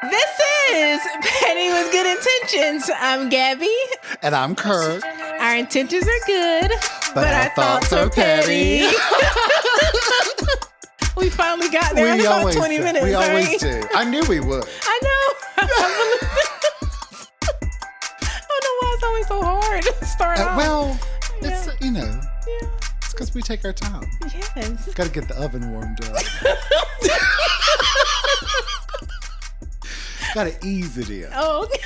This is Petty with Good Intentions. I'm Gabby. And I'm Kirk. Our intentions are good, but our thoughts are petty. We finally got there in about 20 minutes. We always do. I knew we would. I know. I don't know why it's always so hard to start off. Well, it's, it's because we take our time. Yes. Got to get the oven warmed up. Got to ease it in. Oh, okay.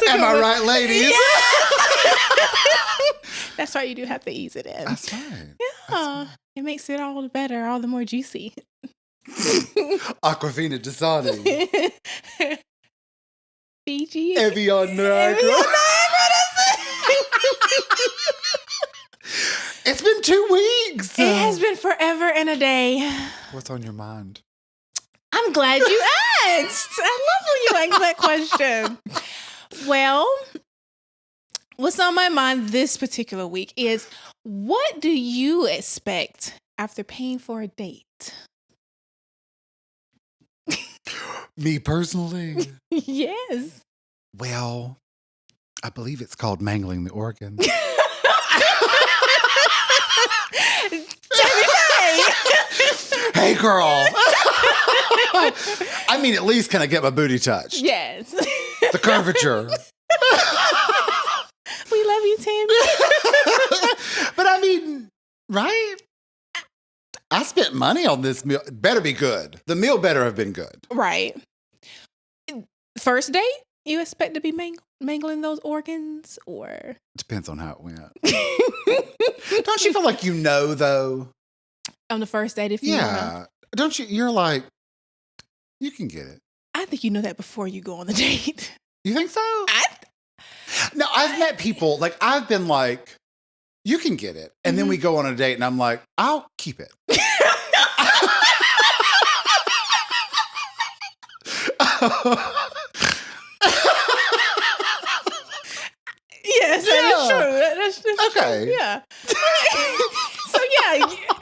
Am I right, ladies? Yes. That's right. You do have to ease it in. That's right. Yeah. It makes it all the better, all the more juicy. Aquafina Dasani. Fiji. Evian Niagara. It's been 2 weeks. It has been forever and a day. What's on your mind? I'm glad you asked. I love when you ask that question. Well, what's on my mind this particular week is, what do you expect after paying for a date? Me personally? Yes. Well, I believe it's called mangling the organs. Hey, girl. I mean, at least can I get my booty touched? Yes. The curvature. We love you, Tammy. But I mean, right? I spent money on this meal. It better be good. The meal better have been good. Right. First date, you expect to be mangling those organs, or? Depends on how it went. Don't you feel like though? On the first date, if you know. Don't you? You're like, you can get it. I think you know that before you go on the date. You think so? No, I've met people, like, I've been like, you can get it. And then we go on a date and I'm like, I'll keep it. Yes, that is true. That's okay. True. Yeah. So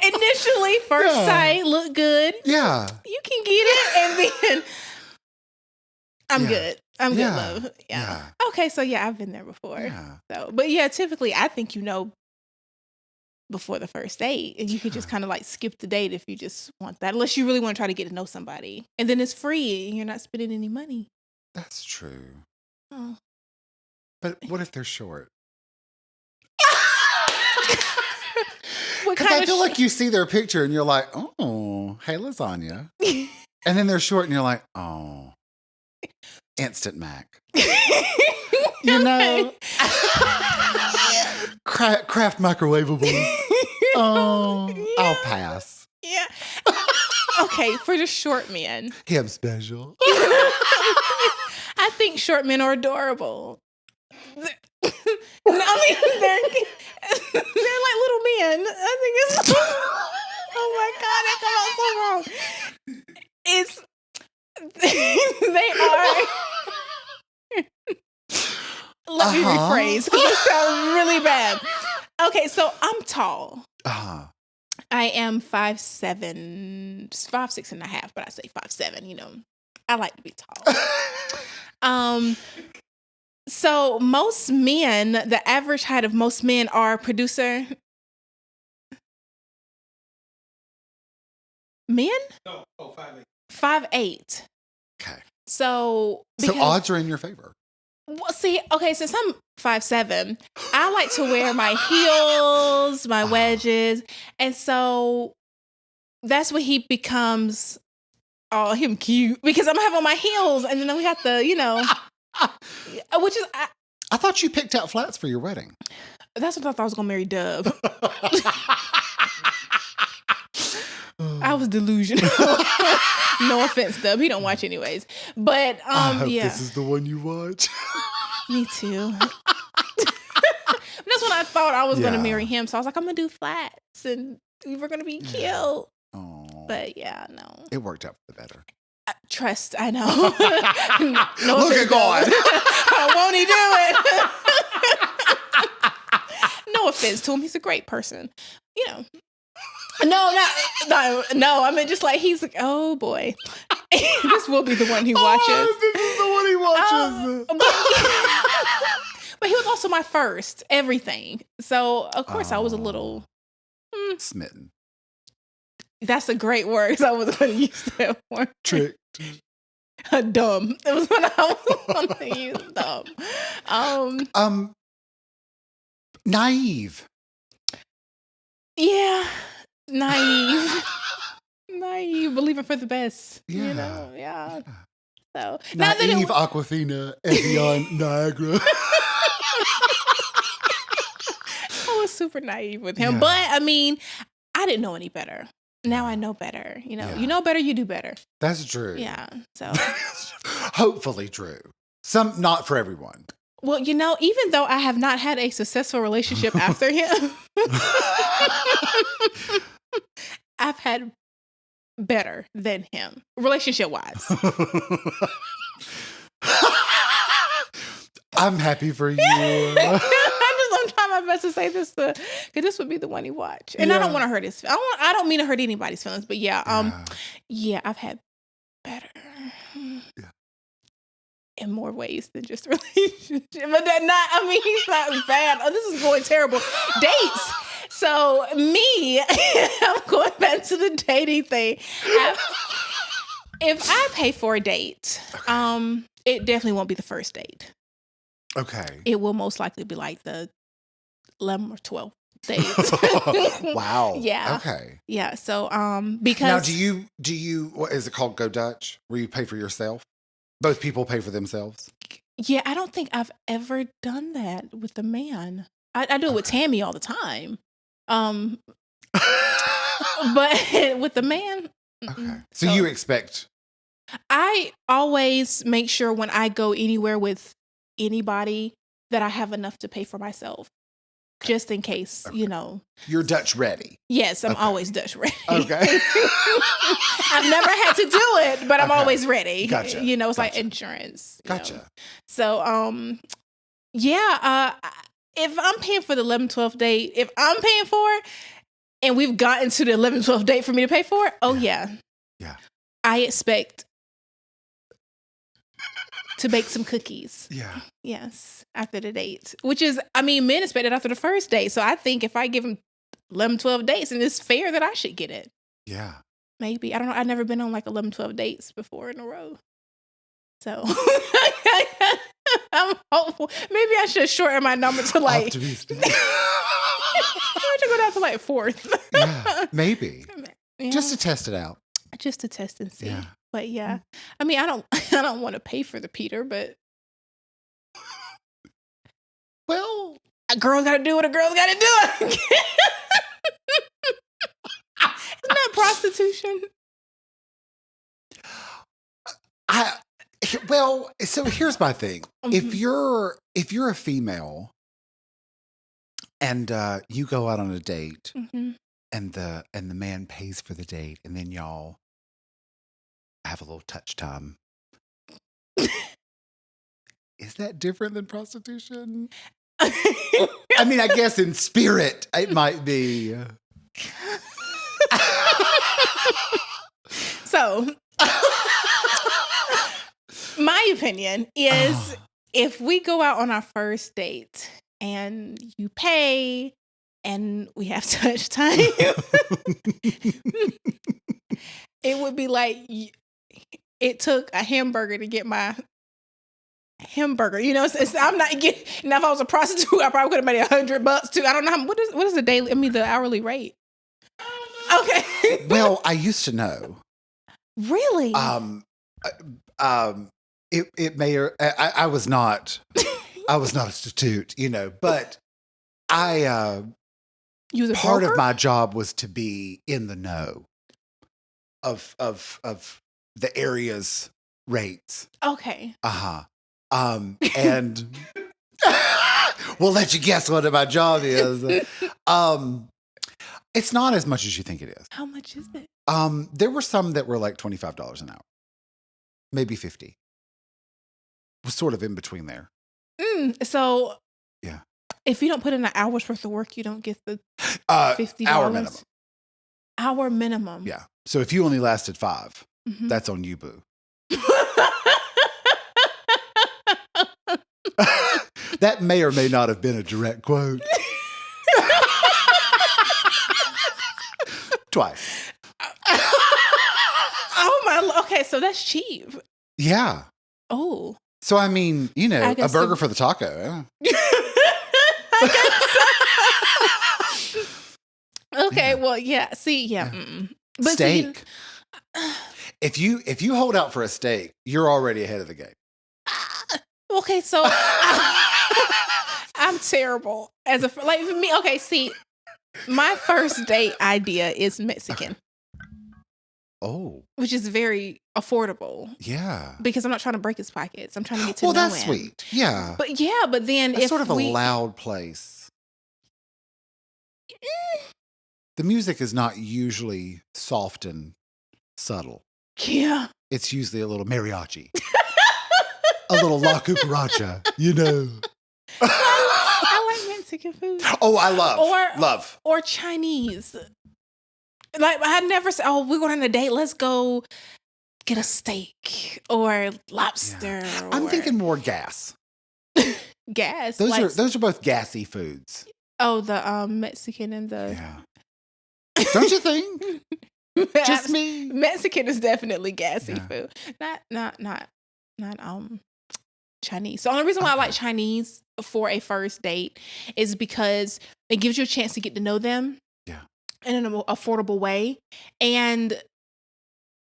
initially, first sight, look good. Yeah. You can get it, and then I'm good. I'm good, love. Yeah. Okay, so I've been there before. Yeah. So, but typically I think before the first date, and you could just kind of like skip the date if you just want that, unless you really want to try to get to know somebody, and then it's free and you're not spending any money. That's true. Oh. But what if they're short? Because I feel like you see their picture and you're like, oh, hey, lasagna. And then they're short and you're like, oh, instant mac. You know? Kraft microwavable. Oh, I'll pass. Yeah. Okay, for the short men. Him special. I think short men are adorable. I mean, they're like little men. I think it's. Oh my God, that come out so wrong. It's. They are. Let me rephrase, because it sounds really bad. Okay, so I'm tall. I am 5'7", 5'6.5", but I say 5'7". I like to be tall. So most men, the average height of most men are producer. Men? No, 5'8". 5'8". Okay. So odds are in your favor. Well, see, okay, since I'm 5'7", I like to wear my heels, my wedges, and so that's what he becomes. Oh, him cute, because I'm gonna have on my heels, and then we got the, which is I thought you picked out flats for your wedding. That's what I thought I was gonna marry Dub. I was delusional. No offense, Dub. He don't watch anyways. But I hope this is the one you watch. Me too. That's when I thought I was gonna marry him. So I was like, I'm gonna do flats, and we were gonna be cute. Oh. But no. It worked out for the better. Trust, I know. No look at God. Won't he do it? No offense to him. He's a great person. No. I mean, just like he's like, oh boy, this will be the one he watches. This is the one he watches. But he was also my first everything, so of course I was a little smitten. That's a great word because I was going to use that word. Tricked. Dumb. It was when I was going to use dumb. Naive. Yeah, naive. Naive, believing for the best. Yeah. You know, yeah. So naive Aquafina, Evian, Niagara. I was super naive with him, but I mean, I didn't know any better. Now I know better. You know better, you do better. That's true. Yeah. So hopefully true. Some not for everyone. Well, even though I have not had a successful relationship after him, I've had better than him, relationship-wise. I'm happy for you. I'm trying my best to say this because this would be the one he watched, and I don't want to hurt his. I don't mean to hurt anybody's feelings, but I've had better. In more ways than just relationship. But he's not bad. Oh, this is going terrible. Dates. So me, I'm going back to the dating thing. If I pay for a date, it definitely won't be the first date. Okay. It will most likely be like the 11 or 12 dates. Wow. Yeah. Okay. Yeah. So because now do you what is it called, Go Dutch, where you pay for yourself? Both people pay for themselves? Yeah, I don't think I've ever done that with a man. I do it with Tammy all the time. But with the man. Okay. So you expect. I always make sure when I go anywhere with anybody that I have enough to pay for myself. Just in case, You're Dutch ready. Yes, I'm always Dutch ready. Okay. I've never had to do it, but I'm always ready. Gotcha. It's like insurance. Gotcha. So, if I'm paying for the 11-12 date, if I'm paying for it and we've gotten to the 11-12 date for me to pay for it, yeah. I expect to bake some cookies. Yeah. Yes. After the date, which is, men expect it after the first date. So I think if I give them 11-12 dates, and it's fair that I should get it. Yeah. Maybe. I don't know. I've never been on like 11-12 dates before in a row. So I'm hopeful. Maybe I should shorten my number to like. Optimistic. I should go down to like 4th. Yeah, maybe. Yeah. Just to test it out. Just to test and see. Yeah. But I don't want to pay for the Peter, but. Well, a girl's got to do what a girl's got to do. Isn't that prostitution? So here's my thing. Mm-hmm. If you're a female and you go out on a date and the man pays for the date and then y'all have a little touch time. Is that different than prostitution? I guess in spirit, it might be. So, my opinion is if we go out on our first date and you pay and we have touch time, it would be like it took a hamburger to get my hamburger. I'm not getting. Now, if I was a prostitute, I probably could have made $100 too. I don't know what is the daily. The hourly rate. Okay. Well, I used to know. Really? It may or I was not. I was not a statute, but I. Part of my job was to be in the know of the area's rates. Okay. And we'll let you guess what my job is. It's not as much as you think it is. How much is it? There were some that were like $25 an hour, maybe 50. It was sort of in between there. So yeah, if you don't put in an hour's worth of work, you don't get the $50 hour minimum. Hour minimum. Yeah. So if you only lasted 5, that's on you, boo. That may or may not have been a direct quote. Twice. Oh my. Okay, so that's cheap. Yeah. Oh. So I mean, you know, a burger for the taco. Okay. Well, yeah. See, yeah. But steak. If you hold out for a steak, you're already ahead of the game. Okay, so I'm terrible as a like for me. Okay, see, my first date idea is Mexican. Oh, which is very affordable. Yeah, because I'm not trying to break his pockets. I'm trying to get to know him. Well, that's sweet. Yeah, but then it's sort of a loud place. The music is not usually soft and subtle. Yeah, it's usually a little mariachi. A little La Cucaracha, you know. I like Mexican food. Oh, I love. Or Chinese. Like, I never said, oh, we're going on a date. Let's go get a steak or lobster. Yeah. I'm thinking more gas. Gas? Those are both gassy foods. Oh, the Mexican and the... Yeah. Don't you think? Just me? Mexican is definitely gassy food. Not Chinese. So the only reason why I like Chinese for a first date is because it gives you a chance to get to know them in an affordable way. And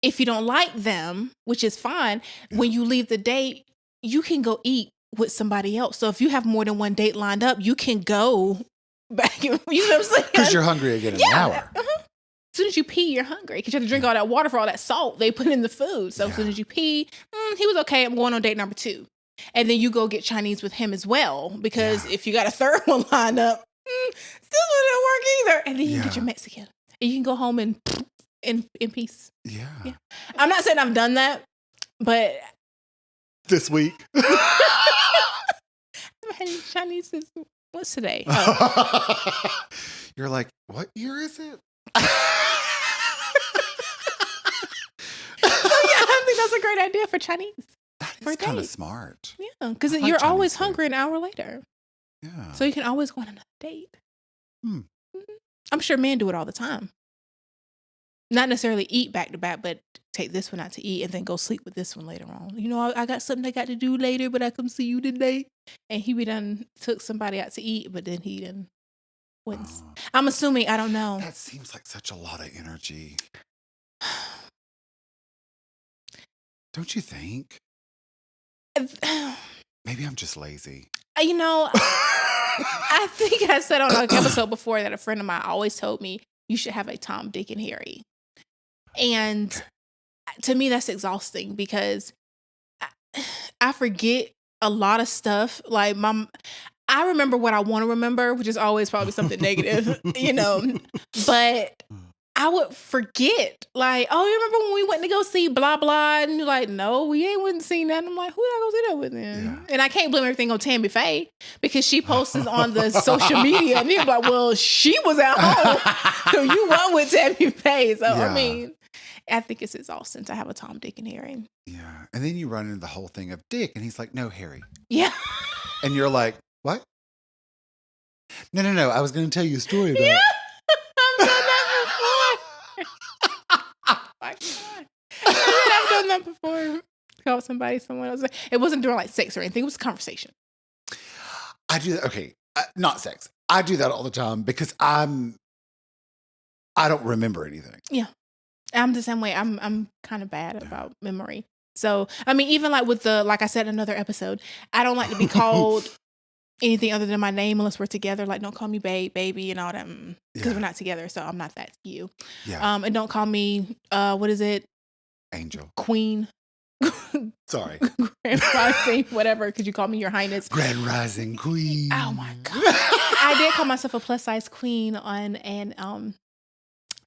if you don't like them, which is fine, when you leave the date, you can go eat with somebody else. So if you have more than one date lined up, you can go back. You know what I'm saying? Because you're hungry again in an hour. As soon as you pee, you're hungry because you have to drink all that water for all that salt they put in the food. So as soon as you pee, he was okay. I'm going on date number 2. And then you go get Chinese with him as well. Because if you got a third one lined up, still wouldn't work either. And then you get your Mexican. And you can go home in peace. Yeah. I'm not saying I've done that, but... This week? I've had Chinese since... What's today? Oh. You're like, what year is it? I think that's a great idea for Chinese. That is kind of smart. Yeah, because you're Chinese always hungry an hour later. Yeah. So you can always go on another date. I'm sure men do it all the time. Not necessarily eat back to back, but take this one out to eat and then go sleep with this one later on. You know, I got something I got to do later, but I come see you today. And he be done took somebody out to eat, but then he done went. I'm assuming, I don't know. That seems like such a lot of energy. Don't you think? Maybe I'm just lazy. You know, I think I said on an episode before that a friend of mine always told me you should have a Tom, Dick, and Harry. And to me, that's exhausting because I forget a lot of stuff. Like I remember what I want to remember, which is always probably something negative, you know, but I would forget, like, oh, you remember when we went to go see blah, blah, and you're like, no, we ain't wouldn't see that. And I'm like, who did I go see that with then? Yeah. And I can't blame everything on Tammy Faye because she posts on the social media and you're like, well, she was at home. So you went with Tammy Faye. So, I mean, I think it's exhausting to have a Tom, Dick, and Harry. Yeah. And then you run into the whole thing of Dick and he's like, no, Harry. Yeah. And you're like, what? No. I was going to tell you a story about I've done that before. My God. I've done that before. Call somebody, someone else. It wasn't during like sex or anything. It was a conversation. I do that. Okay. Not sex. I do that all the time because I don't remember anything. Yeah. I'm the same way. I'm kind of bad about memory. So, I mean, even like with like I said in another episode, I don't like to be called anything other than my name unless we're together. Like, don't call me baby, and all that because we're not together. So I'm not that to you. Yeah. And don't call me, what is it? Angel. Queen. Sorry. Grand Rising, whatever, because you call me your highness. Grand Rising Queen. Oh my God. I did call myself a plus size queen on an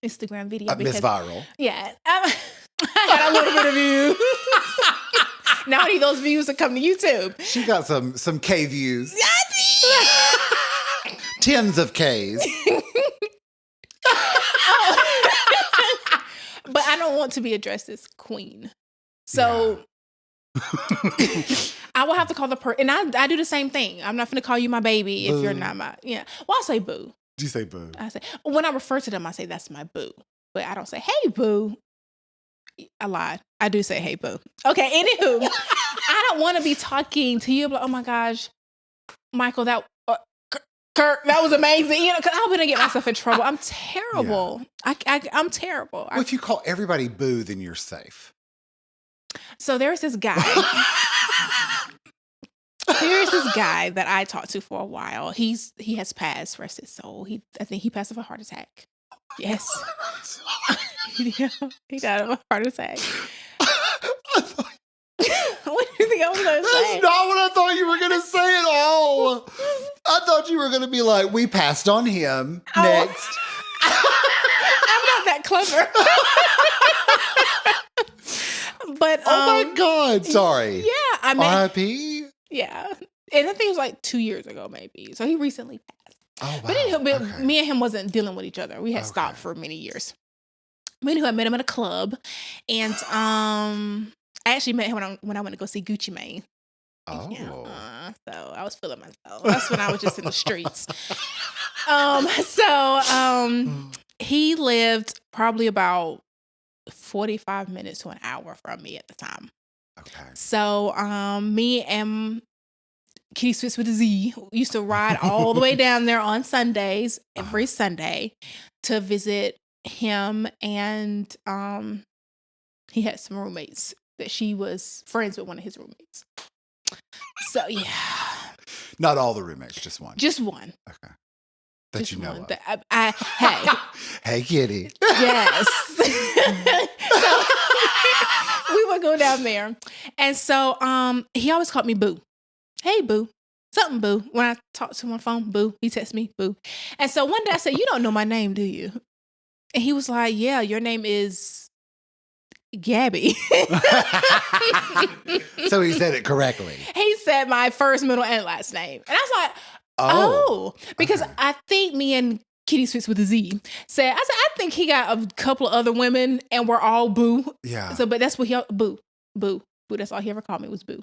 Instagram video. Miss Viral. Yeah. I got a little bit of views. Now I need those views to come to YouTube. She got some K views. Tens of Ks. don't want to be addressed as queen. So I will have to call the person. And I do the same thing. I'm not going to call you my baby if you're not my, Well, I'll say boo. Do you say boo? I say, when I refer to them, I say that's my boo. But I don't say, hey, boo. I lied. I do say, hey, boo. Okay, anywho, I don't want to be talking to you, but oh my gosh, Michael, Kirk, that was amazing. Because I'm going to get myself in trouble. I'm terrible. Yeah. I'm terrible. Well, if you call everybody boo, then you're safe. So there's this guy. There's this guy that I talked to for a while. He has passed, rest his soul. I think he passed of a heart attack. Yes. He died of a heart attack. What do you think I was going to say? That's not what I thought you were going to say at all. I thought you were going to be like, we passed on him. Next. I'm not that clever. But oh my God. Sorry. Yeah. I mean, R.I.P.? Yeah. And I think it was like 2 years ago, maybe. So he recently passed. Oh, wow. But anywho, me and him wasn't dealing with each other. We had stopped for many years. But anywho, I met him at a club. And I actually met him when I went to go see Gucci Mane. Oh. Yeah, so I was feeling myself. That's when I was just in the streets. So he lived probably about 45 minutes to an hour from me at the time. Okay. So me and Kitty Swiss with a Z used to ride all the way down there on Sundays, every Sunday, to visit him. And he had some roommates that she was friends with one of his roommates. So, yeah. Not all the roommates, just one. Just one. Okay. That just you know one. of. Hey. Hey, Kitty. Yes. So, we would go down there. And so he always called me Boo. Hey, Boo. Something, Boo. When I talk to him on the phone, Boo. He texts me, Boo. And so one day I said, you don't know my name, do you? And he was like, yeah, your name is Gabby. So he said it correctly. He said my first, middle, and last name. And I was like, oh. Because I think me and Kitty Sweets with a Z said, I think he got a couple of other women and we're all Boo. Yeah. So, but that's what Boo. That's all he ever called me was Boo.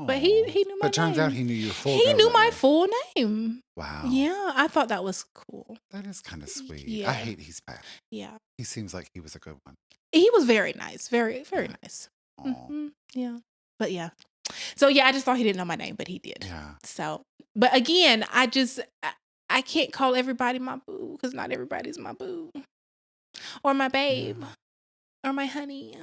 Aww. But he knew my name. But turns out he knew your full name. He knew my full name. Wow. Yeah, I thought that was cool. That is kind of sweet. Yeah. I hate he's back. Yeah. He seems like he was a good one. He was very nice. Very, very nice. Mm-hmm. Yeah. But yeah. So yeah, I just thought he didn't know my name, but he did. Yeah. So, but again, I can't call everybody my boo because not everybody's my boo. Or my babe. Or my honey.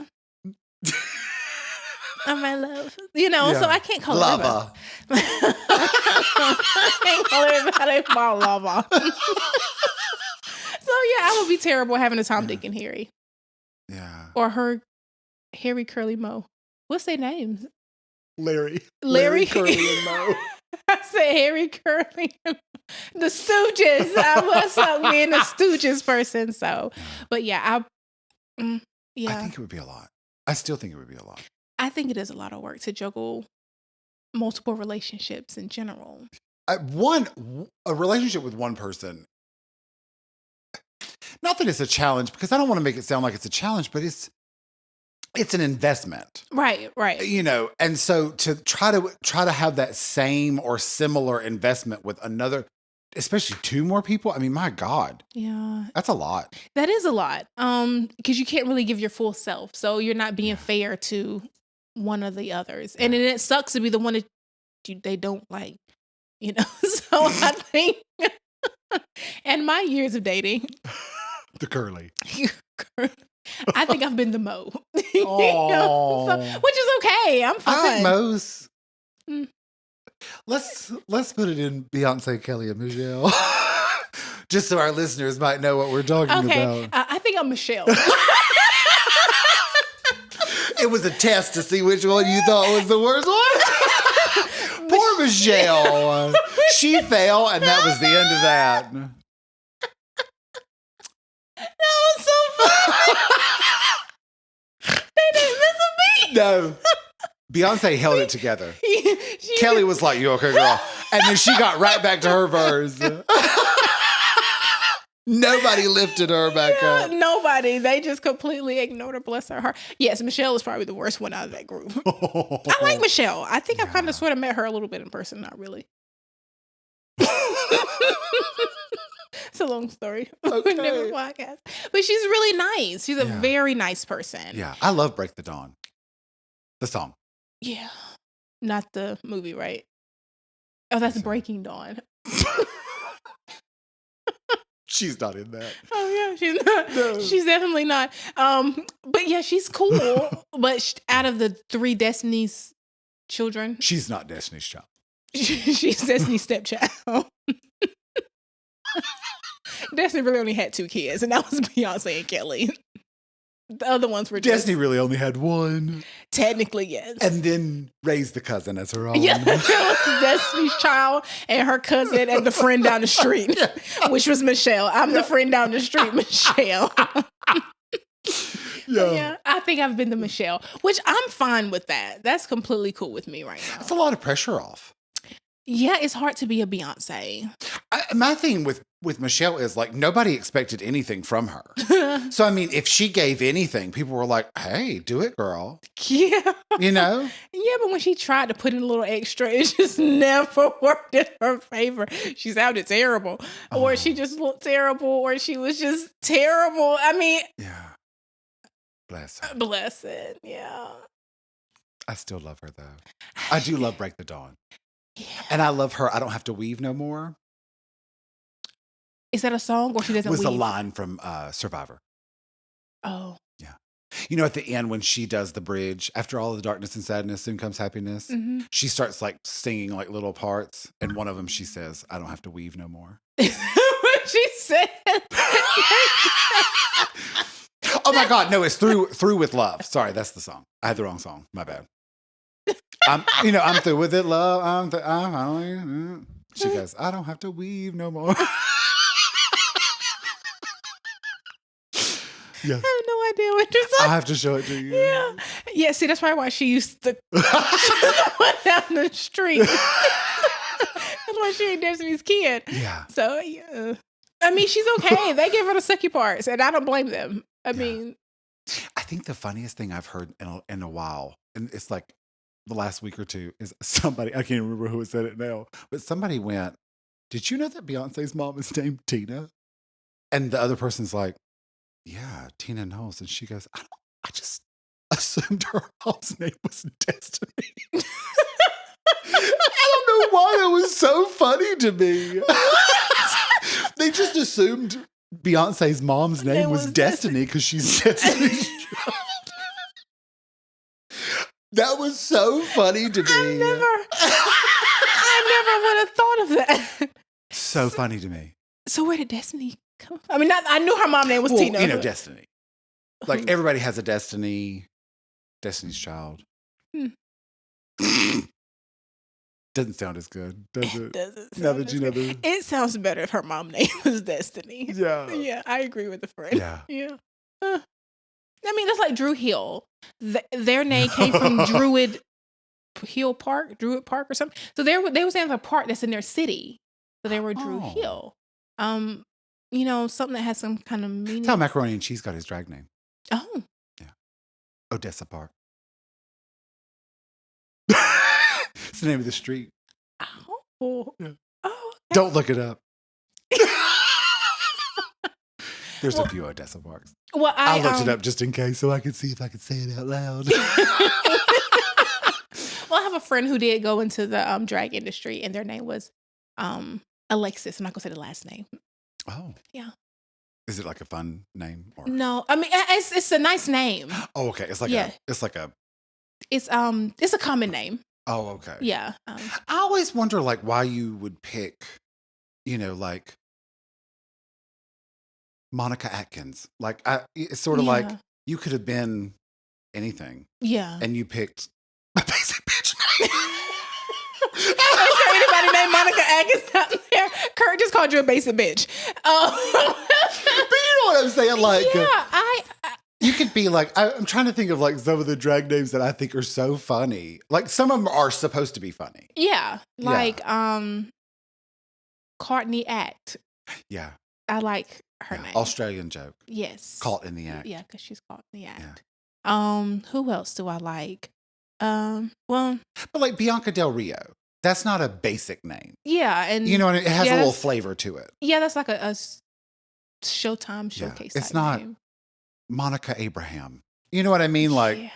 Or my love. So I can't call lover. I can't call everybody my lover. So yeah, I would be terrible having a Tom, Dick, and Harry. Yeah. Or her Harry, Curly, Moe. What's their names? Larry, Curly, and Moe. I said Harry, Curly, and the Stooges. I was being a Stooges person. So, but yeah, I think it would be a lot. I still think it would be a lot. I think it is a lot of work to juggle multiple relationships in general. A relationship with one person. Not that it's a challenge, because I don't want to make it sound like it's a challenge, but it's an investment. Right. And so to try to have that same or similar investment with another, especially two more people, I mean, my God. Yeah. That's a lot. That is a lot. Because you can't really give your full self. So you're not being fair to one of the others. And then it sucks to be the one that they don't like, So I think, and my years of dating. The curly. I think I've been the Moe. Which is okay. I'm fine. I think Moe's. Let's put it in Beyonce, Kelly, and Michelle. Just so our listeners might know what we're talking about. I think I'm Michelle. It was a test to see which one you thought was the worst one. Poor Michelle. She fell, and that was the end of that. That was so funny. They didn't miss a beat. No. Beyonce held it together. Kelly was like, you okay, girl? And then she got right back to her verse. Nobody lifted her back up. Nobody. They just completely ignored her. Bless her heart. Yes, Michelle is probably the worst one out of that group. I like Michelle. I think I've kind of sort of met her a little bit in person. Not really. It's a long story. Okay. Never podcast. But she's really nice. She's a very nice person. Yeah. I love Break the Dawn. The song. Yeah. Not the movie, right? Oh, that's Breaking Dawn. She's not in that. Oh, yeah. She's not. No. She's definitely not. But yeah, she's cool. But out of the 3 Destiny's children. She's not Destiny's child. She's Destiny's stepchild. Destiny really only had 2 kids, and that was Beyonce and Kelly. The other ones were Destiny really only had 1. Technically, yes. And then raised the cousin as her own. Yeah, Destiny's child and her cousin and the friend down the street, which was Michelle. I'm the friend down the street, Michelle. Yeah, I think I've been to Michelle, which I'm fine with that. That's completely cool with me right now. It's a lot of pressure off. Yeah, it's hard to be a Beyonce. My thing with Michelle is like nobody expected anything from her. So, I mean, if she gave anything, people were like, hey, do it, girl. Yeah. You know? Yeah, but when she tried to put in a little extra, it just never worked in her favor. She sounded terrible. Or she just looked terrible. Or she was just terrible. I mean. Yeah. Bless her. Bless it. Yeah. I still love her, though. I do love Break the Dawn. Yeah. And I love her. I don't have to weave no more. Is that a song or she doesn't weave? It was a line from Survivor. Oh. Yeah. You know, at the end when she does the bridge, after all the darkness and sadness, soon comes happiness. Mm-hmm. She starts like singing like little parts. And one of them, she says, I don't have to weave no more. She said. Oh my God. No, it's through with love. Sorry, that's the song. I had the wrong song. My bad. I'm through with it, love. She goes, I don't have to weave no more. Yeah. I have no idea what you're saying. I have to show it to you. Yeah. Yeah, see, that's probably why she used to went down the street. That's why she ain't Destiny's kid. Yeah. So, yeah. I mean, she's okay. They give her the sucky parts, and I don't blame them. I mean. I think the funniest thing I've heard in a while, and it's like the last week or two, is somebody, I can't remember who said it now, but somebody went, did you know that Beyonce's mom is named Tina? And the other person's like, yeah, Tina Knowles. And she goes, I just assumed her mom's name was Destiny. I don't know why that was so funny to me. They just assumed Beyonce's mom's name was Destiny because she's Destiny's child. That was so funny to me. I never would have thought of that. So funny to me. So where did Destiny come? I mean, I knew her mom's name was Tina. You know, Destiny. Like everybody has a Destiny's child. Doesn't sound as good, does it? Doesn't now that you know the... It sounds better if her mom's name was Destiny. Yeah. Yeah, I agree with the friend. Yeah. Yeah. I mean, that's like Drew Hill. Their name came from Druid Park or something. So they were saying a park that's in their city. So they were Drew Hill. You know, something that has some kind of meaning. That's how Macaroni and Cheese got his drag name. Oh. Yeah. Odessa Park. It's the name of the street. Oh. Yeah. Oh. Okay. Don't look it up. There's a few Odessa Parks. Well, I looked it up just in case so I could see if I could say it out loud. Well, I have a friend who did go into the drag industry, and their name was Alexis. I'm not going to say the last name. Oh. Yeah. Is it like a fun name? Or? No. I mean, it's a nice name. Oh, okay. It's a common name. Oh, okay. Yeah. I always wonder, like, why you would pick, you know, like, Monica Atkins. Like, it's sort of like you could have been anything. Yeah. And you picked a basic bitch name. Is there anybody named Monica Atkins out there? Kurt just called you a basic bitch. But you know what I'm saying? Like, yeah, you could be like, I'm trying to think of like some of the drag names that I think are so funny. Like some of them are supposed to be funny. Yeah. Like, Courtney Act. Yeah. I like her name. Australian joke. Yes. Caught in the act. Yeah, because she's caught in the act. Yeah. Who else do I like? Well, but like Bianca Del Rio, that's not a basic name. Yeah, and you know, it has a little flavor to it. Yeah, that's like a Showtime showcase. It's not name. Monica Abraham. You know what I mean? Like,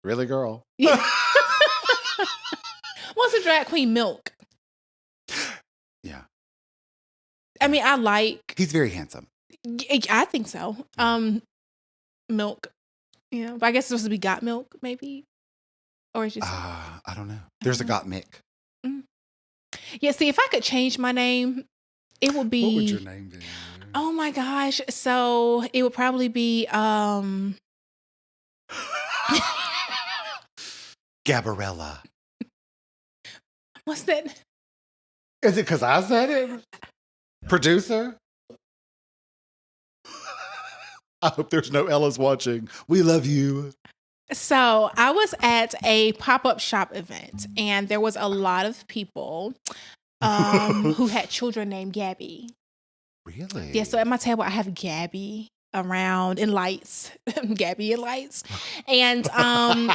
really, girl? Yeah. What's the drag queen Milk? Yeah. I mean, I like. He's very handsome. I think so. Milk. Yeah, but I guess it's supposed to be Got Milk, maybe, or it's just. I don't know. There's a Got Mick. Mm. Yeah. See, if I could change my name, it would be. What would your name be? Oh my gosh! So it would probably be Gabriella. What's that? Is it because I said it? Producer? I hope there's no Ellas watching. We love you. So I was at a pop-up shop event, and there was a lot of people who had children named Gabby. Really? Yeah, so at my table, I have Gabby around in lights. Gabby in lights. And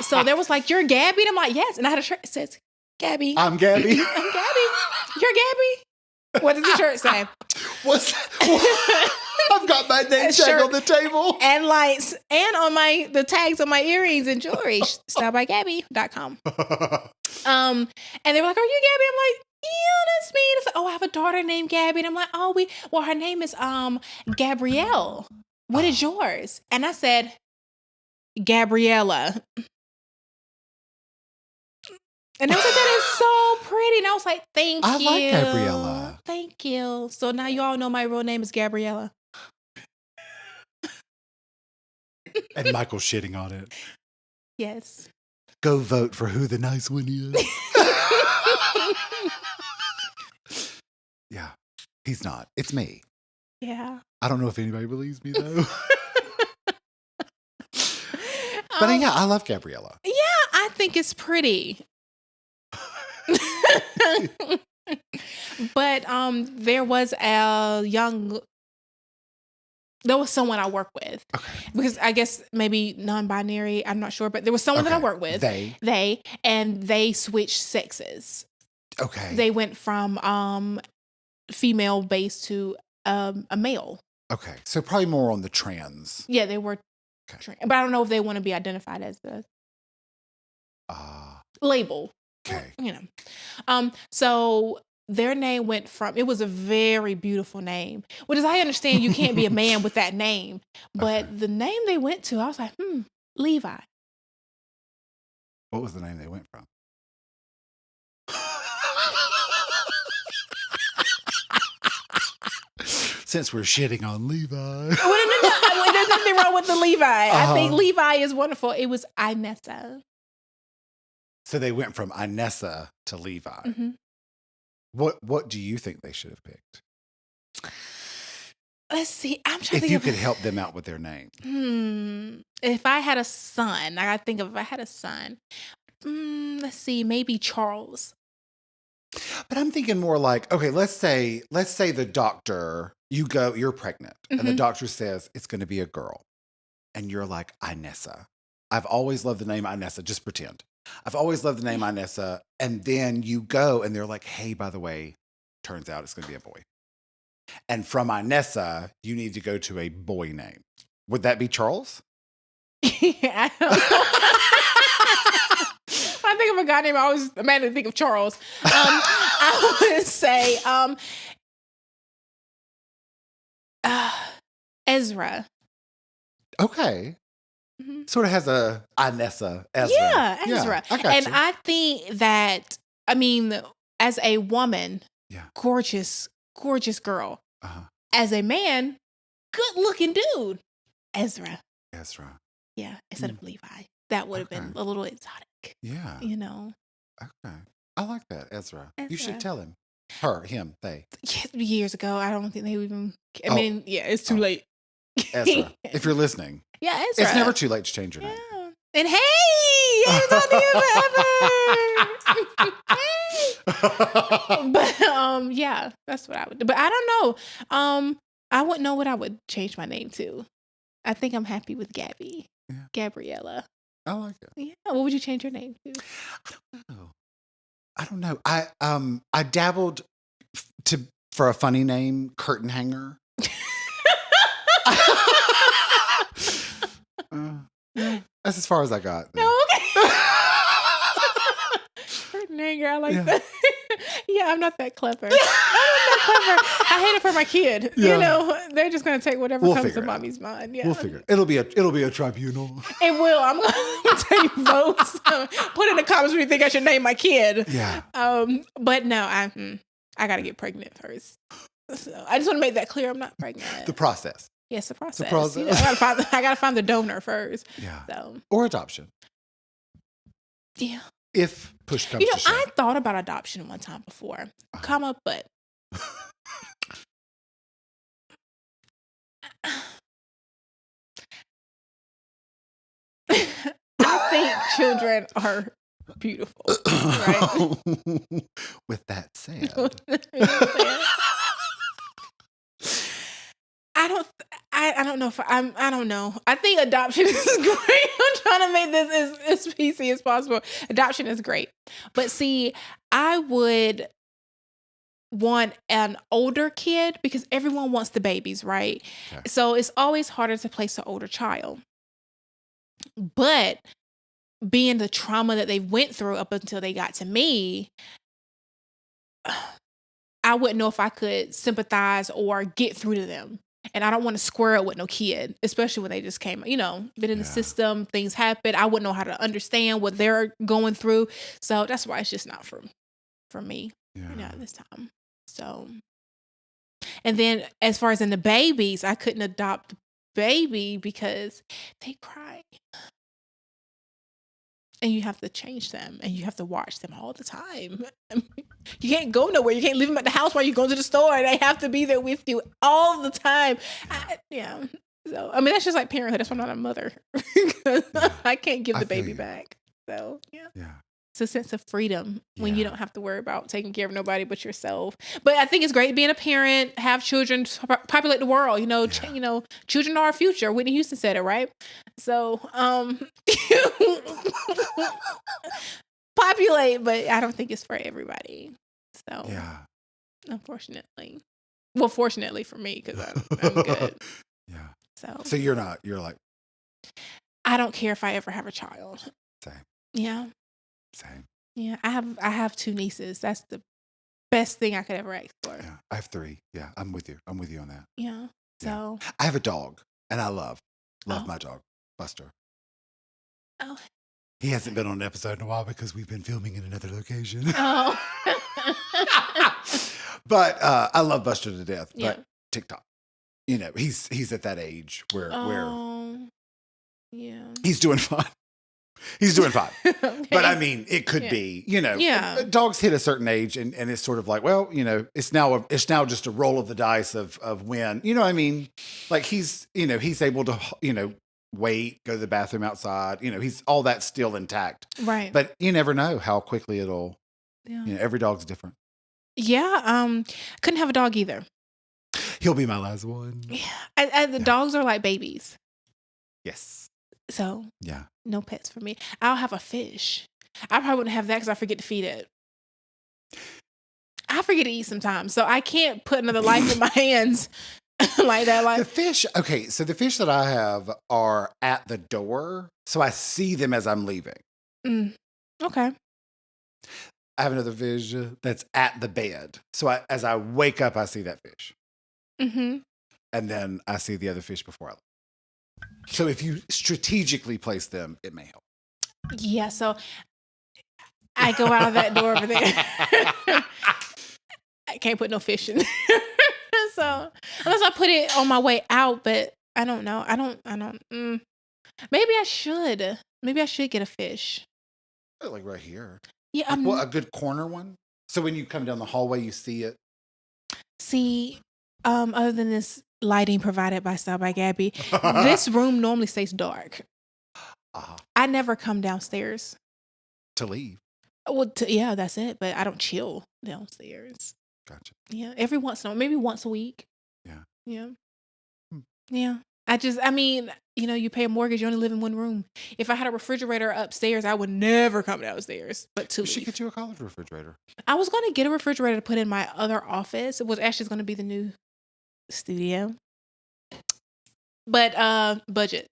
so there was like, "You're Gabby?" And I'm like, "Yes." And I had a shirt that says, "Gabby." I'm Gabby. I'm Gabby. You're Gabby? What does the shirt say? What's I've got my name tag on the table. And lights. And on the tags on my earrings and jewelry. StyleByGabby.com. And they were like, "Are you Gabby?" I'm like, "Yeah, that's me." And it's like, "Oh, I have a daughter named Gabby." And I'm like, "Oh, her name is Gabrielle. What is yours?" And I said, "Gabriella." And I was like, "That is so pretty." And I was like, "Thank you. I like Gabriella. Thank you." So now you all know my real name is Gabriella. And Michael's shitting on it. Yes. Go vote for who the nice one is. Yeah. He's not. It's me. Yeah. I don't know if anybody believes me, though. But yeah, I love Gabriella. Yeah, I think it's pretty. But there was someone I work with. Okay. Because I guess maybe non-binary, I'm not sure, but there was someone that I work with. They switched sexes. Okay. They went from female based to a male. Okay. So probably more on the trans. Yeah, they were. Okay. But I don't know if they want to be identified as the label. Okay. You know. So their name went from, it was a very beautiful name. Which, as I understand, you can't be a man with that name. But the name they went to, I was like, Levi. What was the name they went from? Since we're shitting on Levi. No. There's nothing wrong with the Levi. I think Levi is wonderful. It was Inessa. So they went from Inessa to Levi. Mm-hmm. What do you think they should have picked? Let's see. I'm trying to think if you could help them out with their name. If I had a son, I gotta think of if I had a son. Let's see, maybe Charles. But I'm thinking more like, okay, let's say the doctor, you're pregnant, and the doctor says it's going to be a girl, and you're like, Inessa. I've always loved the name Inessa. Just pretend. I've always loved the name Inessa, and then you go, and they're like, hey, by the way, turns out it's going to be a boy. And from Inessa, you need to go to a boy name. Would that be Charles? I don't know. I think of a guy named, I always imagine think of Charles. I would say Ezra. Okay. Mm-hmm. Sort of has a Inessa, Ezra. Yeah, Ezra. Yeah, I got and you. I think that, as a woman, gorgeous girl. Uh-huh. As a man, good looking dude. Ezra. Yeah, instead of Levi. That would have been a little exotic. Yeah. You know. Okay. I like that, Ezra. You should tell him. Her, him, they. Years ago. I don't think they even. It's too late. Ezra. If you're listening. Yeah, Ezra. It's never too late to change your name. And hey! I haven't talked to you forever. Hey! But that's what I would do. But I don't know. I wouldn't know what I would change my name to. I think I'm happy with Gabby. Yeah. Gabriella. I like it. Yeah. What would you change your name to? I don't know. I dabbled for a funny name, curtain hanger. That's as far as I got. No, okay. Curtain hanger. I like that. Yeah, I'm not that clever. I hate it for my kid. Yeah. You know, they're just gonna take whatever comes to mommy's mind. Yeah, we'll figure it. It'll be a tribunal. It will. I'm gonna tell you folks. Put in the comments what you think I should name my kid. Yeah. But no, I gotta get pregnant first. So I just want to make that clear. I'm not pregnant. The process. Yes, the process. You know, I gotta find the donor first. Yeah. So. Or adoption. Yeah. If push comes to shove. I thought about adoption one time before, but I think children are beautiful, right? With that said. I don't know if I don't know. I think adoption is great. I'm trying to make this as PC as possible. Adoption is great. But see, I would want an older kid because everyone wants the babies, right? Okay. So it's always harder to place an older child. But being the trauma that they went through up until they got to me, I wouldn't know if I could sympathize or get through to them. And I don't want to square up with no kid, especially when they just came, been in the system, things happen. I wouldn't know how to understand what they're going through. So that's why it's just not for me, at this time. So, and then as far as in the babies, I couldn't adopt the baby because they cry. And you have to change them and you have to watch them all the time. You can't go nowhere. You can't leave them at the house while you go to the store. They have to be there with you all the time. So, that's just like parenthood. That's why I'm not a mother. I can't give the baby back. So, yeah. It's a sense of freedom when you don't have to worry about taking care of nobody but yourself. But I think it's great being a parent, have children, populate the world. Children are our future. Whitney Houston said it, right? So, populate, but I don't think it's for everybody. So, unfortunately. Well, fortunately for me, because I'm good. Yeah. So you're like. I don't care if I ever have a child. Same. Yeah. Same. Yeah, I have 2 nieces. That's the best thing I could ever ask for. Yeah, I have 3. Yeah, I'm with you on that. Yeah. So I have a dog, and I love my dog, Buster. Oh. He hasn't been on an episode in a while because we've been filming in another location. Oh. But I love Buster to death. But TikTok, he's at that age where he's doing fine. He's doing fine. Okay. But I mean, it could be, dogs hit a certain age and it's sort of like, well, it's now just a roll of the dice of when, I like he's able to, wait, go to the bathroom outside, he's all that still intact. Right. But you never know how quickly it'll, every dog's different. Yeah. Couldn't have a dog either. He'll be my last one. Yeah. The dogs are like babies. Yes. So, no pets for me. I'll have a fish. I probably wouldn't have that because I forget to feed it. I forget to eat sometimes. So, I can't put another life in my hands like that. The fish, okay, so the fish that I have are at the door. So, I see them as I'm leaving. Okay. I have another fish that's at the bed. So, as I wake up, I see that fish. Mm-hmm. And then I see the other fish before I leave. So if you strategically place them, it may help. Yeah, so I go out of that door over there. I can't put no fish in there. So unless I put it on my way out, but I don't know. I don't. Maybe I should. Maybe I should get a fish. Like right here. Yeah, a good corner one. So when you come down the hallway, you see it. See, other than this lighting provided by Style by Gabby, this room normally stays dark. I never come downstairs to leave. Well, that's it. But I don't chill downstairs. Gotcha. Yeah, every once in a while, maybe once a week. Yeah. Yeah. Yeah. I mean, you pay a mortgage, you only live in one room. If I had a refrigerator upstairs, I would never come downstairs, but to You should leave. get you a college refrigerator. I was going to get a refrigerator to put in my other office. It was actually going to be the new studio. But budget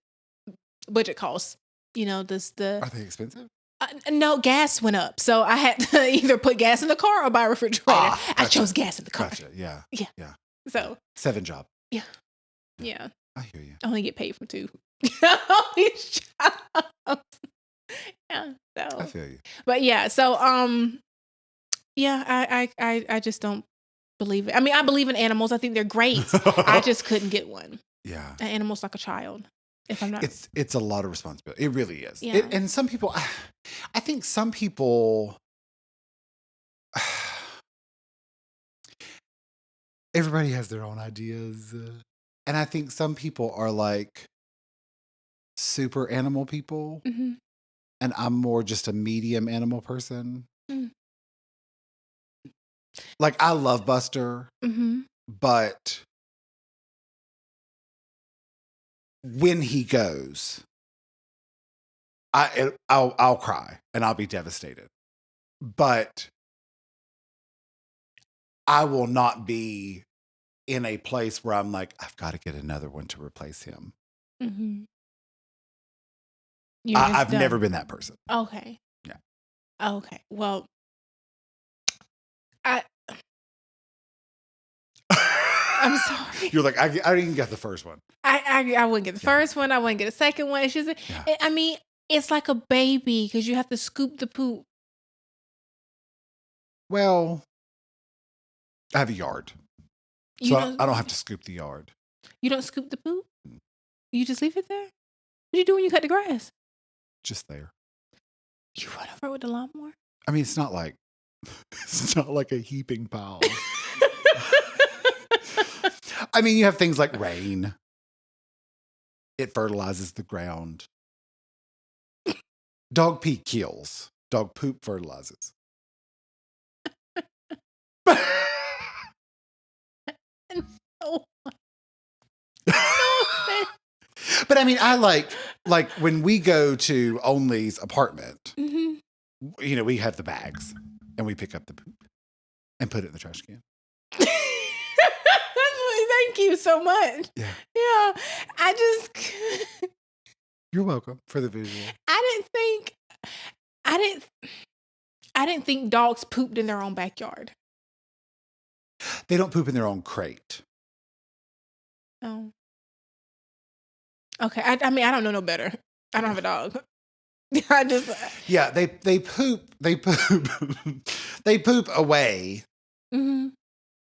costs. Are they expensive? No, gas went up. So I had to either put gas in the car or buy a refrigerator. Gotcha. I chose gas in the car. Gotcha. Yeah. Yeah. So 7 job. Yeah. Yeah. I hear you. I only get paid from 2. All these jobs. Yeah. So I feel you. But yeah, so yeah, I just don't believe it. I mean, I believe in animals. I think they're great. I just couldn't get one. Yeah. An animal's like a child. If I'm not, it's a lot of responsibility. It really is. Yeah. And some people, I think some people, everybody has their own ideas, and I think some people are like super animal people, mm-hmm. and I'm more just a medium animal person. Mm. Like I love Buster, Mm-hmm. but when he goes, I'll cry and I'll be devastated. But I will not be in a place where I'm like, I've got to get another one to replace him. Mm-hmm. I've never been that person. Okay. Yeah. Okay. Well, I'm sorry. You're like, I didn't get the first one. I wouldn't get the first one. I wouldn't get a second one. It's just, I mean, it's like a baby because you have to scoop the poop. Well, I have a yard. So I don't have to scoop the yard. You don't scoop the poop? You just leave it there? What do you do when you cut the grass? Just there. You run over it with the lawnmower? I mean, it's not like a heaping pile. I mean, you have things like rain. It fertilizes the ground. Dog pee kills. Dog poop fertilizes. No. But I mean, I like when we go to Only's apartment, mm-hmm. We have the bags and we pick up the poop and put it in the trash can. Thank you so much. Yeah. Yeah. You're welcome for the visual. I didn't think dogs pooped in their own backyard. They don't poop in their own crate. Oh. Okay. I mean, I don't know no better. I don't have a dog. Yeah, they poop. They poop. They poop away. Mm-hmm.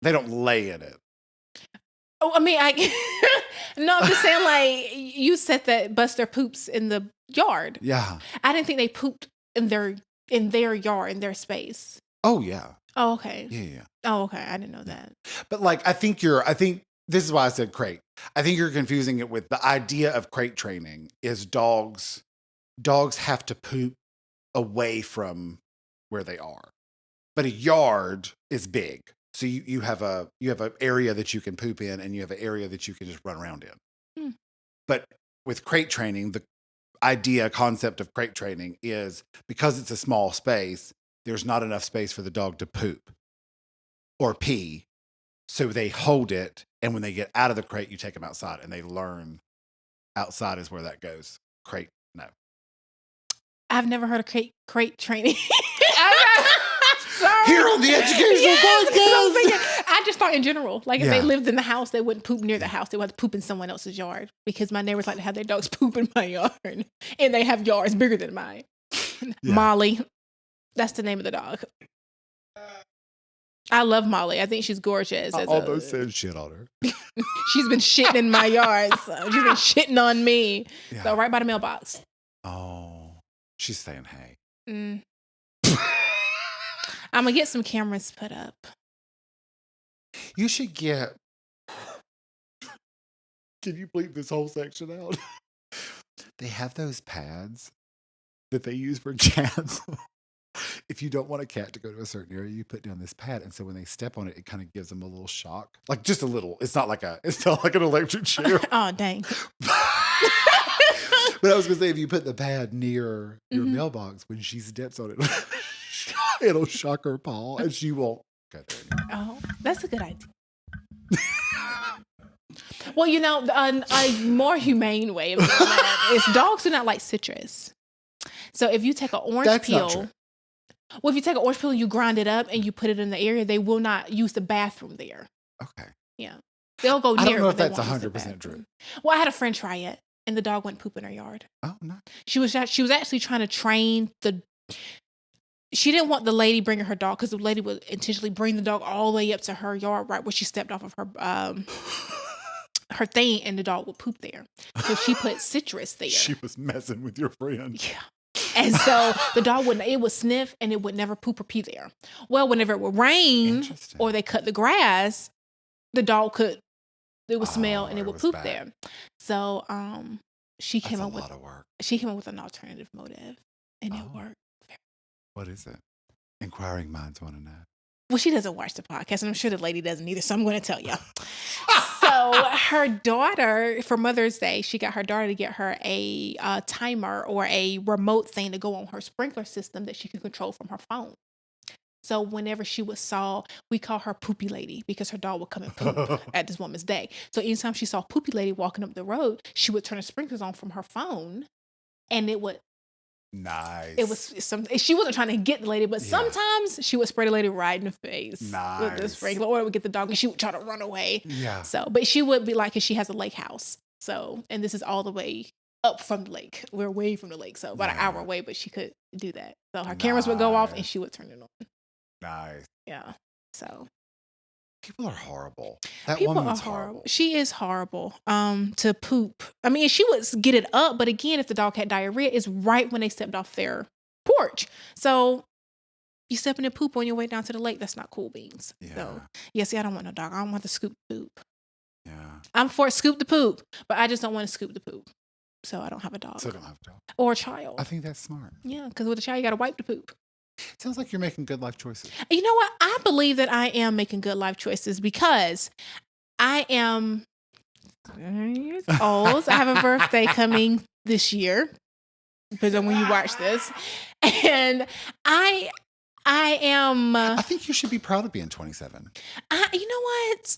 They don't lay in it. Oh, I mean, no, I'm just saying, like, you said that Buster poops in the yard. Yeah. I didn't think they pooped in their yard, in their space. Oh, yeah. Oh, okay. Yeah. Oh, okay. I didn't know that. But like, I think this is why I said crate. I think you're confusing it with the idea of crate training is dogs have to poop away from where they are. But a yard is big. So you have an area that you can poop in and you have an area that you can just run around in. Hmm. But with crate training, the concept of crate training is because it's a small space, there's not enough space for the dog to poop or pee. So they hold it. And when they get out of the crate, you take them outside and they learn outside is where that goes. Crate, no. I've never heard of crate training. Sorry. Here on the educational podcast. I just thought in general, like if they lived in the house, they wouldn't poop near the house. They would have to poop in someone else's yard because my neighbors like to have their dogs poop in my yard. And they have yards bigger than mine. Yeah. Molly. That's the name of the dog. I love Molly. I think she's gorgeous. I almost said shit on her. She's been shitting in my yard. So she's been shitting on me. Yeah. So right by the mailbox. Oh, she's saying hey. Mm. I'm going to get some cameras put up. You should get... Can you bleep this whole section out? They have those pads that they use for cats. if you don't want a cat to go to a certain area, you put down this pad. And so when they step on it, it kind of gives them a little shock. Like just a little. It's not like an electric chair. Oh, dang. But I was going to say, if you put the pad near your mailbox, when she steps on it, it'll shock her paw and she won't go there anymore. Oh, that's a good idea. Well, a more humane way of doing that is dogs do not like citrus. So if you take an orange peel, if you take an orange peel and you grind it up and you put it in the area, they will not use the bathroom there. Okay. Yeah. They'll go near it. I don't know if that's 100% true. Well, I had a friend try it and the dog went poop in her yard. Oh, nice. She was actually trying to train she didn't want the lady bringing her dog because the lady would intentionally bring the dog all the way up to her yard right where she stepped off of her thing and the dog would poop there. So she put citrus there. She was messing with your friend. Yeah. And so the dog would sniff and it would never poop or pee there. Well, whenever it would rain or they cut the grass, the dog it would smell and it would poop there. So she came up with an alternative motive and it worked. What is it? Inquiring minds want to know. Well, she doesn't watch the podcast, and I'm sure the lady doesn't either, so I'm going to tell you. So her daughter, for Mother's Day, she got her daughter to get her a timer or a remote thing to go on her sprinkler system that she can control from her phone. So whenever we call her Poopy Lady because her dog would come and poop at this woman's day. So anytime she saw Poopy Lady walking up the road, she would turn the sprinklers on from her phone, and it would. Nice. It was she wasn't trying to get the lady, but sometimes she would spray the lady right in the face with the sprinkler, or it would get the dog and she would try to run away. Yeah. So, but she would be like, because she has a lake house. So, and this is all the way up from the lake. We're away from the lake, so about an hour away, but she could do that. So her cameras would go off and she would turn it on. Nice. Yeah. So. People are horrible. People are horrible. She is horrible. To poop. I mean, she would get it up, but again, if the dog had diarrhea, it's right when they stepped off their porch. So you stepping in poop on your way down to the lake. That's not cool beans. Yeah. So see, I don't want no dog. I don't want to scoop the poop. Yeah. I'm for scoop the poop, but I just don't want to scoop the poop. So I don't have a dog. So I don't have a dog. Or a child. I think that's smart. Yeah, because with a child, you got to wipe the poop. Sounds like you're making good life choices. You know what? I believe that I am making good life choices because I am 30 years old. I have a birthday coming this year, depends on when you watch this. And I am... I think you should be proud of being 27. You know what?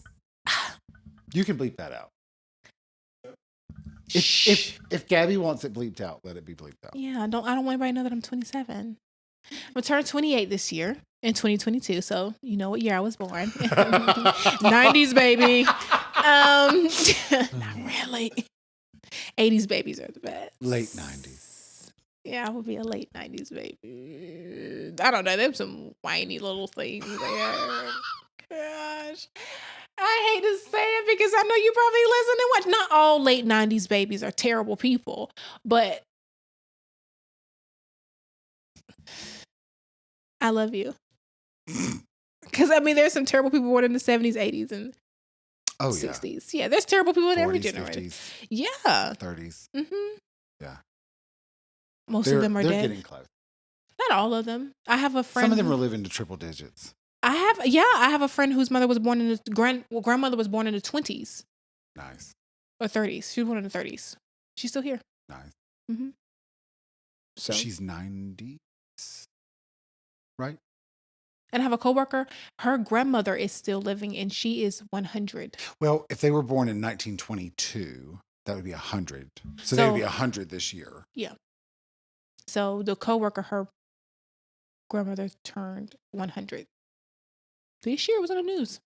You can bleep that out. If Gabby wants it bleeped out, let it be bleeped out. Yeah, I don't want anybody to know that I'm 27. I'm turning 28 this year in 2022, so you know what year I was born. 90s baby. Not really. 80s babies are the best. Late 90s. Yeah, I would be a late 90s baby. I don't know. There's some whiny little things there. Gosh. I hate to say it because I know you probably listen and watch. Not all late 90s babies are terrible people, but I love you. Because, I mean, there's some terrible people born in the 70s, 80s, and 60s. Yeah, there's terrible people in every generation. 50s, yeah. 30s. Mm-hmm. Yeah. Most of them are dead. They're getting close. Not all of them. I have a friend. Some of them are living to triple digits. I have a friend whose mother was born in grandmother was born in the 20s. Nice. Or 30s. She was born in the 30s. She's still here. Nice. Mm-hmm. So she's 90s, right? And I have a coworker, her grandmother is still living and she is 100. Well, if they were born in 1922, that would be 100. So they would be 100 this year. Yeah. So the coworker, her grandmother turned 100. This year it was on the news.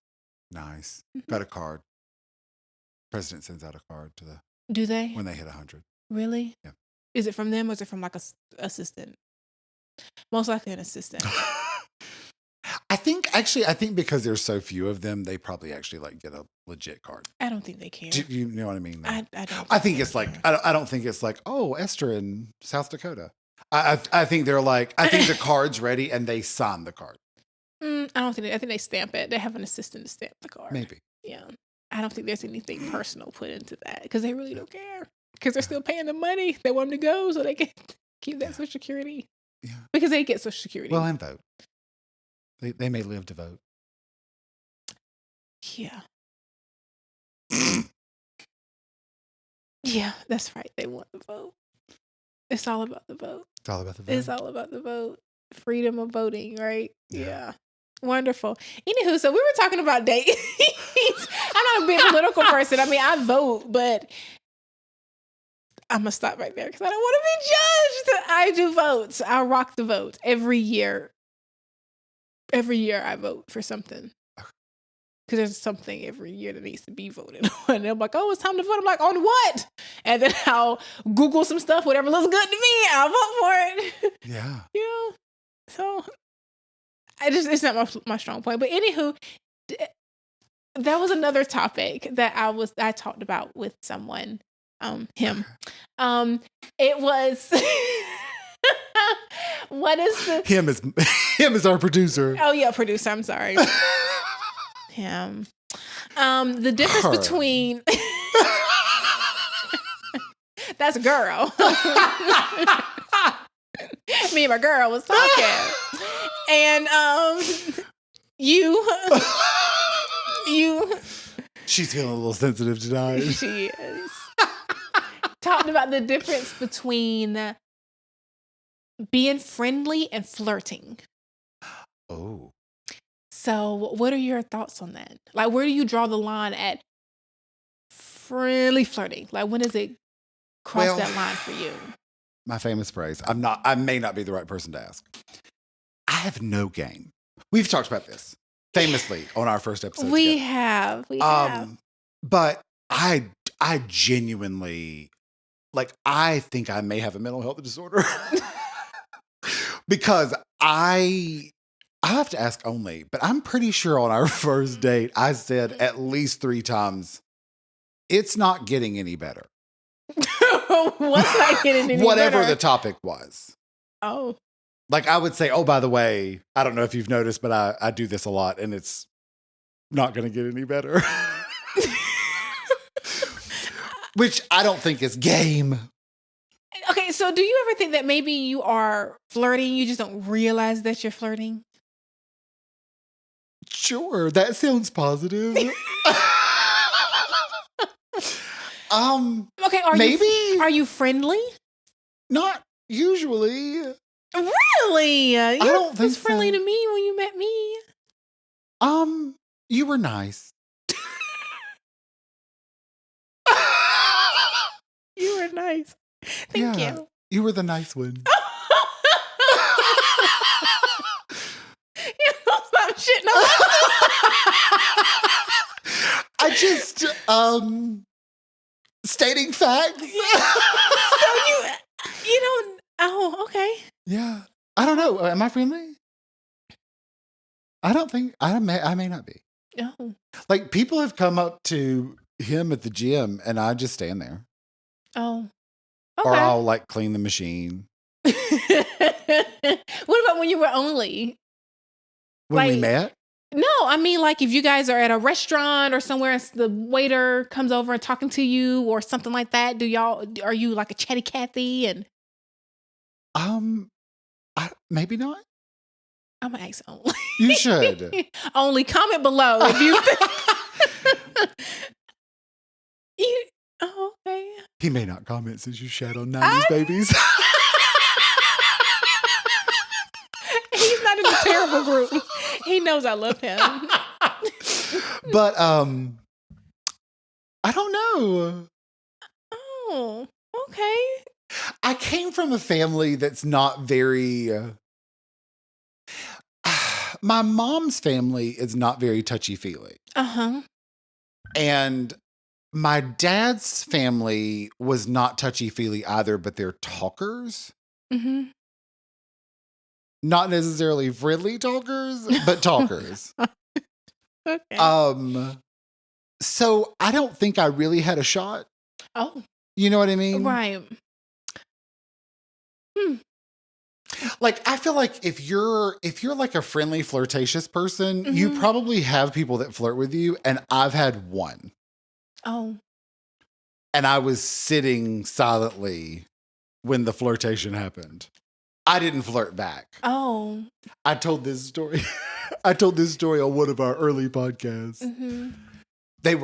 Nice. Mm-hmm. Got a card. President sends out a card to the... Do they? When they hit 100. Really? Yeah. Is it from them or is it from like a assistant? Most likely an assistant. I think because there's so few of them, they probably actually like get a legit card. I don't think they care. Do you know what I mean? I don't. I think it's like I don't think it's like, oh, Esther in South Dakota. I think they're like, I think the card's ready and they sign the card. I don't think I think they stamp it. They have an assistant to stamp the card. Maybe. Yeah. I don't think there's anything personal put into that because they really don't care because they're still paying the money. They want them to go so they can keep that Social Security. Yeah. Because they get Social Security. Well, and vote. They may live to vote. Yeah. Yeah, that's right. They want the vote. It's all about the vote. It's all about the vote. It's all about the vote. Freedom of voting, right? Yeah. Wonderful. Anywho, so we were talking about dates. I'm not a big political person. I mean, I vote, but I'm going to stop right there because I don't want to be judged. I do votes. I rock the vote every year. Every year I vote for something. Because there's something every year that needs to be voted on. And I'm like, oh, it's time to vote. I'm like, on what? And then I'll Google some stuff, whatever looks good to me, I'll vote for it. Yeah. Yeah. So it's not my strong point. But anywho, that was another topic that I talked about with someone, him. It was what is the him is our producer. Oh yeah, producer. I'm sorry. Him. The difference between that's a girl. Me and my girl was talking. And you she's feeling a little sensitive tonight. She is. Talked about the difference between being friendly and flirting. Oh. So what are your thoughts on that? Like, where do you draw the line at friendly flirting? Like, when does it cross that line for you? My famous phrase. I may not be the right person to ask. I have no game. We've talked about this famously on our first episode. We have. But I genuinely, like, I think I may have a mental health disorder. Because I have to ask only, but I'm pretty sure on our first date, I said at least 3 times, it's not getting any better. What's not getting any Whatever better? the topic was. Oh. Like, I would say, oh, by the way, I don't know if you've noticed, but I do this a lot and it's not going to get any better. Which I don't think is game. Okay, so do you ever think that maybe you are flirting, you just don't realize that you're flirting? Sure, that sounds positive. Okay, are you friendly? Not usually. Really? I don't think so. Friendly to me when you met me. You were nice. You were nice. Thank you. You were the nice one. You don't stop shitting on I just stating facts. So you don't. Oh, okay. Yeah. I don't know. Am I friendly? I don't think I may not be. Oh. Like, people have come up to him at the gym and I just stand there. Oh. Okay. Or I'll like clean the machine. What about when you were only? When we met? No, I mean, like, if you guys are at a restaurant or somewhere and the waiter comes over and talking to you or something like that, are you like a chatty Cathy? And maybe not. I'm gonna ask only. You should. Only comment below if you. Oh, okay. He may not comment since you shat on 90s babies. He's not in the terrible group. He knows I love him. But I don't know. Oh, okay. I came from a family that's not very my mom's family is not very touchy-feely. Uh-huh. And my dad's family was not touchy-feely either, but they're talkers. Mm-hmm. Not necessarily friendly talkers, but talkers. Okay. So I don't think I really had a shot. Oh. You know what I mean? Right. Like, I feel like if you're like a friendly, flirtatious person, Mm-hmm. you probably have people that flirt with you, and I've had one. Oh. And I was sitting silently when the flirtation happened. I didn't flirt back. Oh. I told this story. I told this story on one of our early podcasts. Mm-hmm. I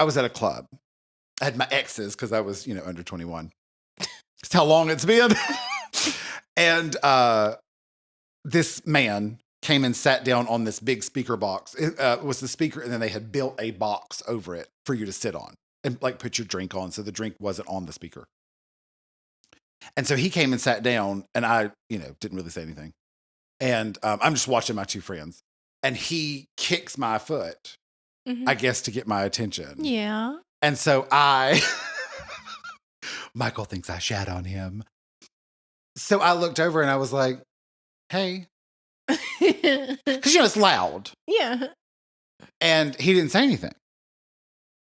was at a club. I had my exes because I was, under 21. That's how long it's been. And this man came and sat down on this big speaker box. It was the speaker, and then they had built a box over it for you to sit on and put your drink on. So the drink wasn't on the speaker. And so he came and sat down, and I, didn't really say anything. And I'm just watching my two friends, and he kicks my foot, I guess, to get my attention. Yeah. And so Michael thinks I shat on him. So I looked over and I was like, hey. Because, it's loud. Yeah. And he didn't say anything.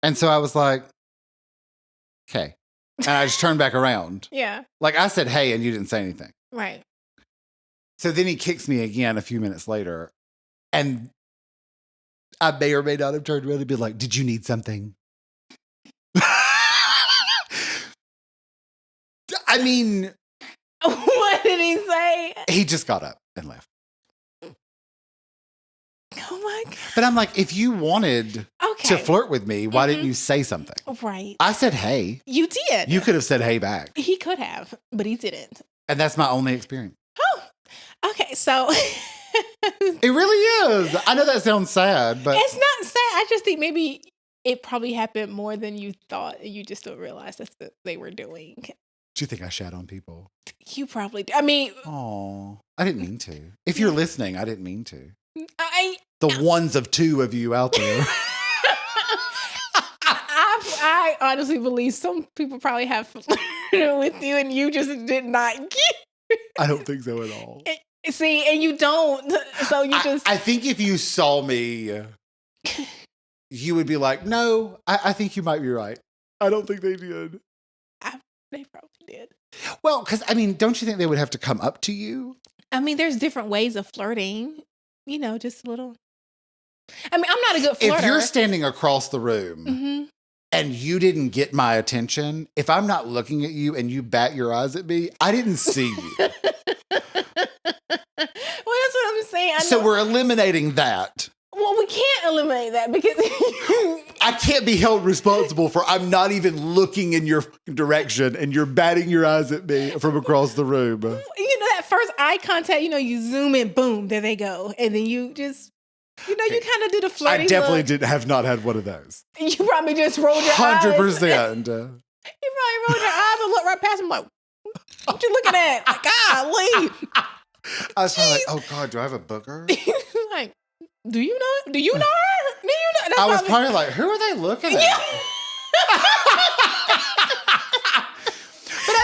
And so I was like, okay. And I just turned back around. Yeah. Like I said, hey, and you didn't say anything. Right. So then he kicks me again a few minutes later. And I may or may not have turned around and been like, did you need something? I mean. What did he say? He just got up and left. Oh my God. But I'm like, if you wanted to flirt with me, why didn't you say something? Right. I said, hey. You did. You could have said, hey, back. He could have, but he didn't. And that's my only experience. Oh, okay. So. It really is. I know that sounds sad, but. It's not sad. I just think maybe it probably happened more than you thought, and you just don't realize that's what they were doing. Do you think I shat on people? You probably do. I mean. Oh, I didn't mean to. If you're listening, I didn't mean to. The ones of two of you out there. I honestly believe some people probably have flirted with you and you just did not get. I don't think so at all. See, and you don't. So you just. I think if you saw me, you would be like, no, I think you might be right. I don't think they did. They probably did. Well, because, don't you think they would have to come up to you? There's different ways of flirting. Just a little. I'm not a good flirter. If you're standing across the room and you didn't get my attention, if I'm not looking at you and you bat your eyes at me, I didn't see you. Well, that's what I'm saying. So we're eliminating that. Well, we can't eliminate that because I can't be held responsible for I'm not even looking in your direction and you're batting your eyes at me from across the room. That first eye contact, you zoom in, boom, there they go. And then you just, you kind of do the flirting. I definitely have not had one of those. You probably just rolled your 100%. eyes. You probably rolled your eyes and looked right past him like, what you looking at? Like, golly. I was probably like, oh God, do I have a booger? Like, do you know her? Do you know? That's I was probably like, who are they looking at? Yeah. But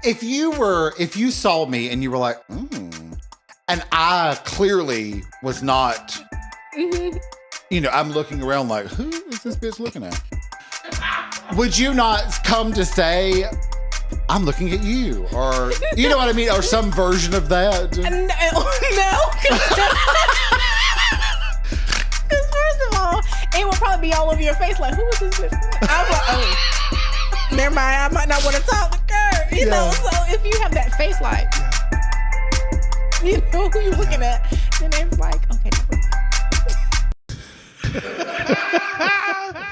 if you saw me and you were like, and I clearly was not, I'm looking around like, who is this bitch looking at? Would you not come to say, I'm looking at you, or you know what I mean, or some version of that? No. Because first of all, it will probably be all over your face. Like, who is this bitch? I'm like, oh, never mind. I might not want to talk to her. You know. So if you have that face, like, you know who you're looking at, then it's like, okay, never mind.